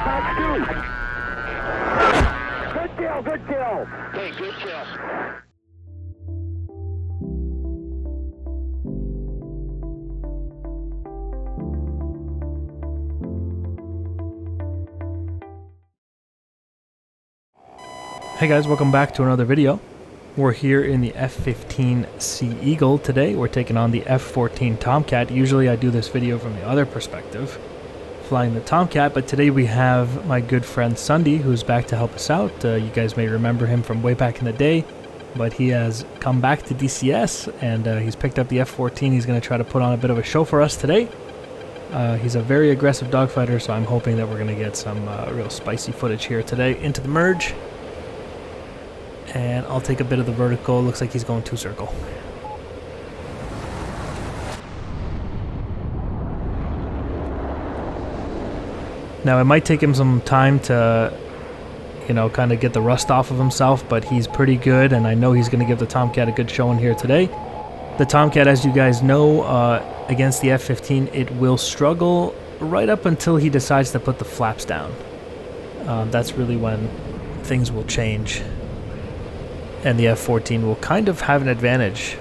Fox 2. Good kill, good kill. Hey, good kill. Hey guys, welcome back to another video. We're here in the F-15C Eagle today. We're taking on the F-14 Tomcat. Usually I do this video from the other perspective, flying the Tomcat, but today we have my good friend Sunday, who's back to help us out. You guys may remember him from way back in the day, but he has come back to DCS and he's picked up the F-14. He's going to try to put on a bit of a show for us today. He's a very aggressive dogfighter, so I'm hoping that we're going to get some real spicy footage here today into the merge. And I'll take a bit of the vertical. Looks like he's going 2-circle. Now it might take him some time to, you know, kind of get the rust off of himself, but he's pretty good, and I know he's going to give the Tomcat a good showing here today. The Tomcat, as you guys know, against the F-15, it will struggle right up until he decides to put the flaps down. That's really when things will change. And the F-14 will kind of have an advantage,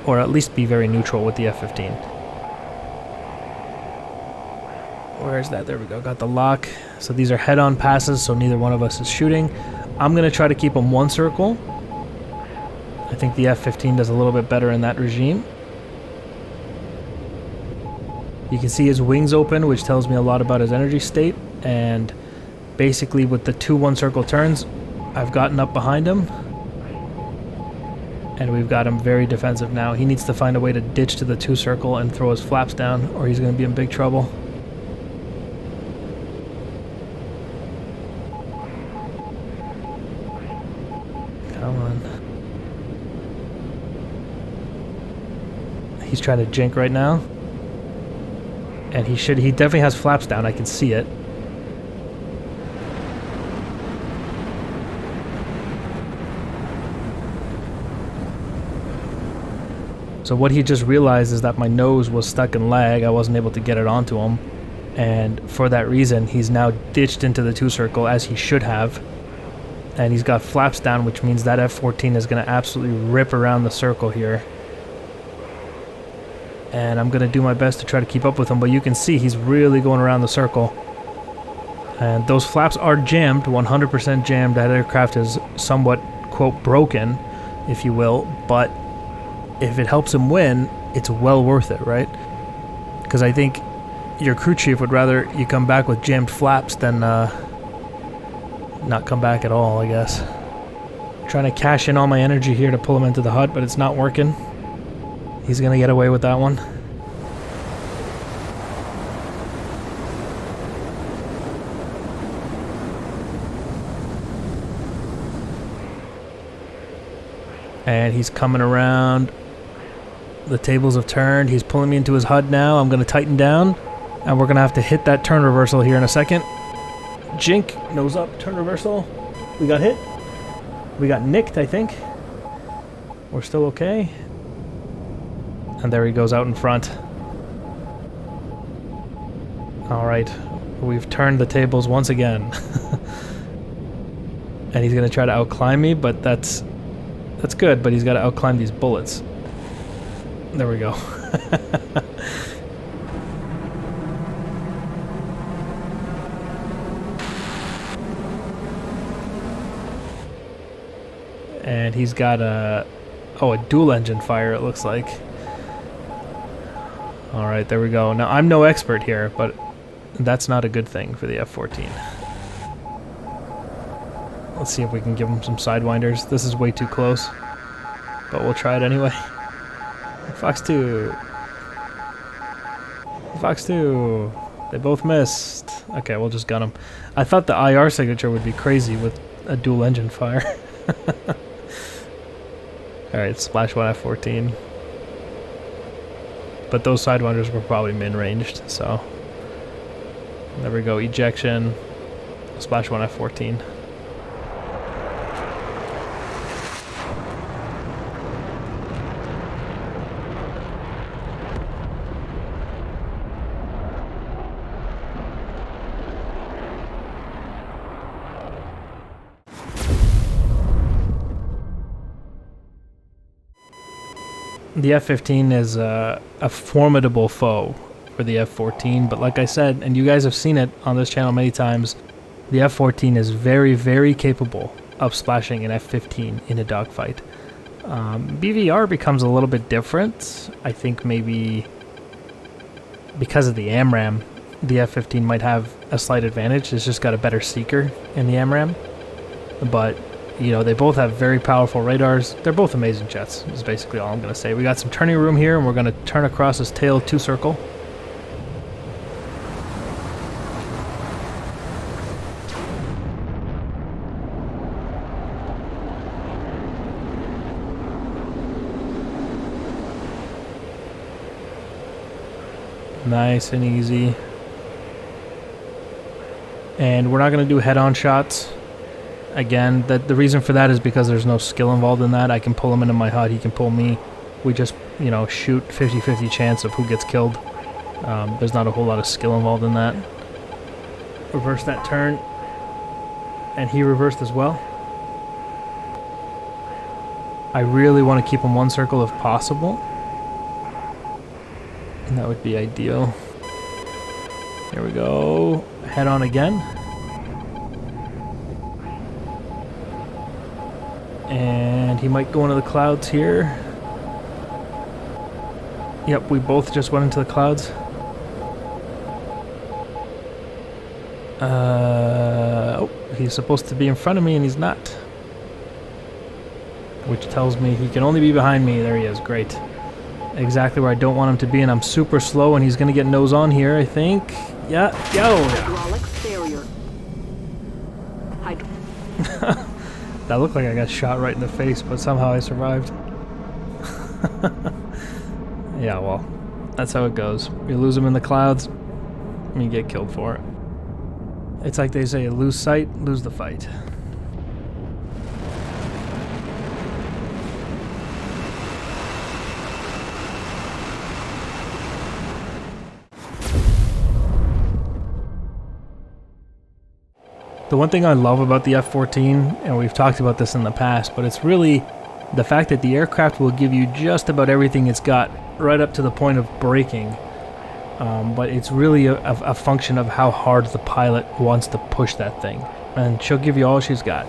or at least be very neutral with the F-15. Where is that? There we go. Got the lock. So these are head-on passes, so neither one of us is shooting. I'm going to try to keep them 1 circle. I think the F-15 does a little bit better in that regime. You can see his wings open, which tells me a lot about his energy state. And basically with the 2 1-circle turns, I've gotten up behind him. And we've got him very defensive now. He needs to find a way to ditch to the 2-circle and throw his flaps down, or he's going to be in big trouble. Come on. He's trying to jink right now. And he definitely has flaps down. I can see it. So what he just realized is that my nose was stuck in lag. I wasn't able to get it onto him. And for that reason, he's now ditched into the 2-circle as he should have. And he's got flaps down, which means that F-14 is going to absolutely rip around the circle here. And I'm going to do my best to try to keep up with him, but you can see he's really going around the circle. And those flaps are jammed, 100% jammed. That aircraft is somewhat, quote, broken, if you will, but if it helps him win, it's well worth it, right? Because I think your crew chief would rather you come back with jammed flaps than not come back at all, I guess. Trying to cash in all my energy here to pull him into the hut, but it's not working. He's going to get away with that one. And he's coming around. The tables have turned. He's pulling me into his HUD now. I'm going to tighten down. And we're going to have to hit that turn reversal here in a second. Jink, nose up, turn reversal. We got hit. We got nicked, I think. We're still okay. And there he goes out in front. Alright. We've turned the tables once again. And he's going to try to outclimb me, but that's good, but he's got to outclimb these bullets. There we go. And he's got a dual engine fire, it looks like. Alright, there we go. Now, I'm no expert here, but that's not a good thing for the F-14. Let's see if we can give him some sidewinders. This is way too close, but we'll try it anyway. Fox 2. Fox 2. They both missed. Okay, we'll just gun them. I thought the IR signature would be crazy with a dual engine fire. Alright, splash 1 F-14. But those sidewinders were probably min-ranged, so... There we go, ejection. Splash 1 F-14. the F-15 is a formidable foe for the F-14, but like I said, and you guys have seen it on this channel many times, the F-14 is very, very capable of splashing an F-15 in a dogfight. BVR becomes a little bit different. I think maybe because of the AMRAM, the F-15 might have a slight advantage. It's just got a better seeker in the AMRAM. But, you know, they both have very powerful radars. They're both amazing jets, is basically all I'm going to say. We got some turning room here, and we're going to turn across this tail 2-circle. Nice and easy. And we're not going to do head-on shots. Again, the reason for that is because there's no skill involved in that. I can pull him into my HUD, he can pull me. We just, you know, shoot 50-50 chance of who gets killed. There's not a whole lot of skill involved in that. Reverse that turn. And he reversed as well. I really want to keep him 1 circle if possible. And that would be ideal. Here we go. Head on again. And he might go into the clouds here. Yep, we both just went into the clouds. Oh, he's supposed to be in front of me and he's not. Which tells me he can only be behind me. There he is, great. Exactly where I don't want him to be, and I'm super slow, and he's gonna get nose on here, I think. Yeah, yo! That looked like I got shot right in the face, but somehow I survived. Yeah, well, that's how it goes. You lose him in the clouds, and you get killed for it. It's like they say, lose sight, lose the fight. The one thing I love about the F-14, and we've talked about this in the past, but it's really the fact that the aircraft will give you just about everything it's got, right up to the point of braking. But it's really a function of how hard the pilot wants to push that thing. And she'll give you all she's got.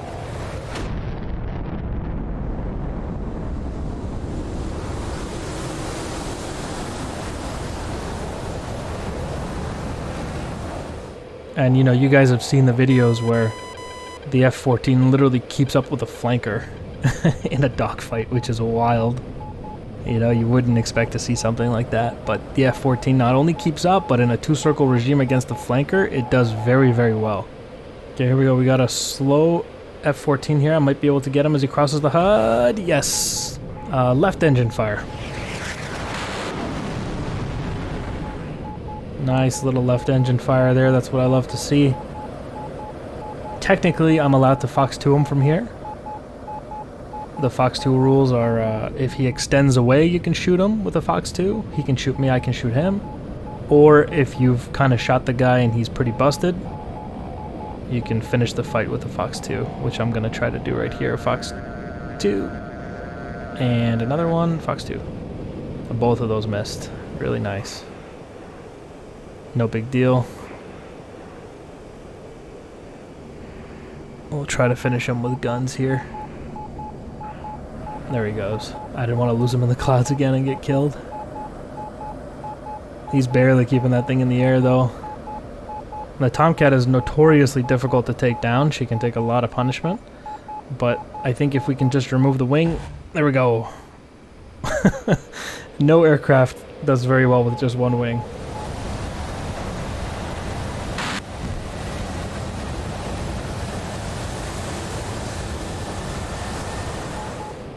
And, you know, you guys have seen the videos where the F-14 literally keeps up with a flanker in a dogfight, which is wild. You know, you wouldn't expect to see something like that. But the F-14 not only keeps up, but in a 2-circle regime against the flanker, it does very, very well. Okay, here we go. We got a slow F-14 here. I might be able to get him as he crosses the HUD. Yes! Left engine fire. Nice little left engine fire there, that's what I love to see. Technically, I'm allowed to Fox 2 him from here. The Fox 2 rules are, if he extends away, you can shoot him with a Fox 2. He can shoot me, I can shoot him. Or if you've kind of shot the guy and he's pretty busted, you can finish the fight with a Fox 2, which I'm going to try to do right here. Fox 2. And another one, Fox 2. Both of those missed. Really nice. No big deal. We'll try to finish him with guns here. There he goes. I didn't want to lose him in the clouds again and get killed. He's barely keeping that thing in the air though. The Tomcat is notoriously difficult to take down. She can take a lot of punishment. But I think if we can just remove the wing... There we go. No aircraft does very well with just one wing.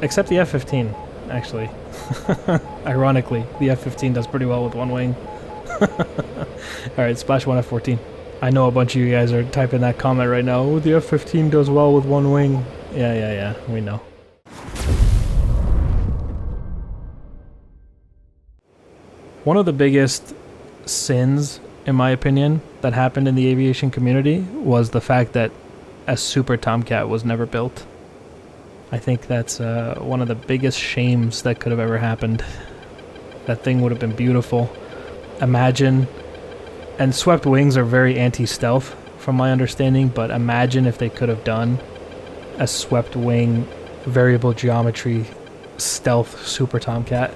Except the F-15, actually. Ironically, the F-15 does pretty well with one wing. Alright, splash 1 F-14. I know a bunch of you guys are typing that comment right now. Oh, the F-15 does well with one wing. Yeah, we know. One of the biggest sins, in my opinion, that happened in the aviation community was the fact that a Super Tomcat was never built. I think that's one of the biggest shames that could have ever happened. That thing would have been beautiful. Imagine, and swept wings are very anti-stealth from my understanding, but imagine if they could have done a swept wing variable geometry stealth Super Tomcat.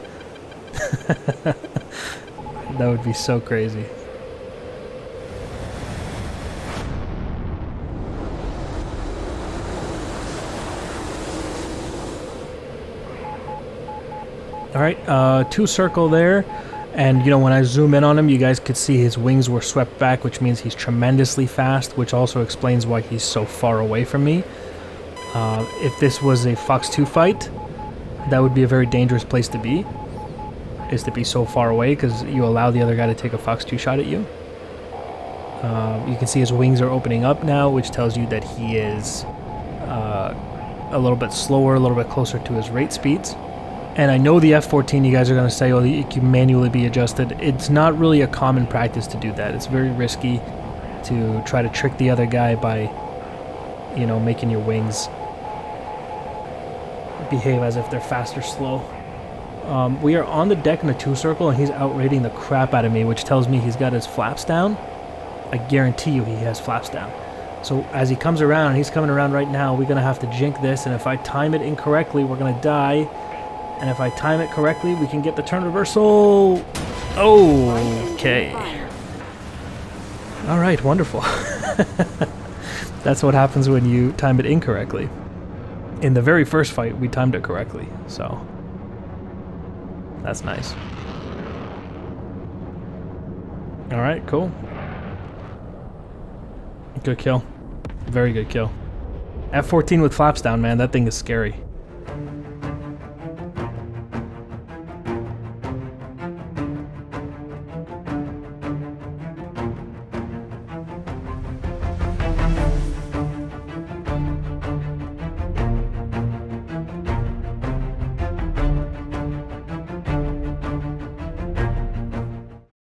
That would be so crazy. Alright, two circle there, and you know, when I zoom in on him, you guys could see his wings were swept back, which means he's tremendously fast, which also explains why he's so far away from me. If this was a Fox 2 fight, that would be a very dangerous place to be, is to be so far away, because you allow the other guy to take a Fox 2 shot at you. You can see his wings are opening up now, which tells you that he is a little bit slower, a little bit closer to his rate speeds. And I know the F-14, you guys are going to say, oh, it can manually be adjusted. It's not really a common practice to do that. It's very risky to try to trick the other guy by, you know, making your wings behave as if they're fast or slow. We are on the deck in a two circle, and he's outrating the crap out of me, which tells me he's got his flaps down. I guarantee you he has flaps down. So as he comes around, he's coming around right now, we're going to have to jink this, and if I time it incorrectly, we're going to die. And if I time it correctly, we can get the turn reversal. Okay. Alright, wonderful. That's what happens when you time it incorrectly. In the very first fight, we timed it correctly, so that's nice. Alright, cool. Good kill. Very good kill. F-14 with flaps down, man. That thing is scary.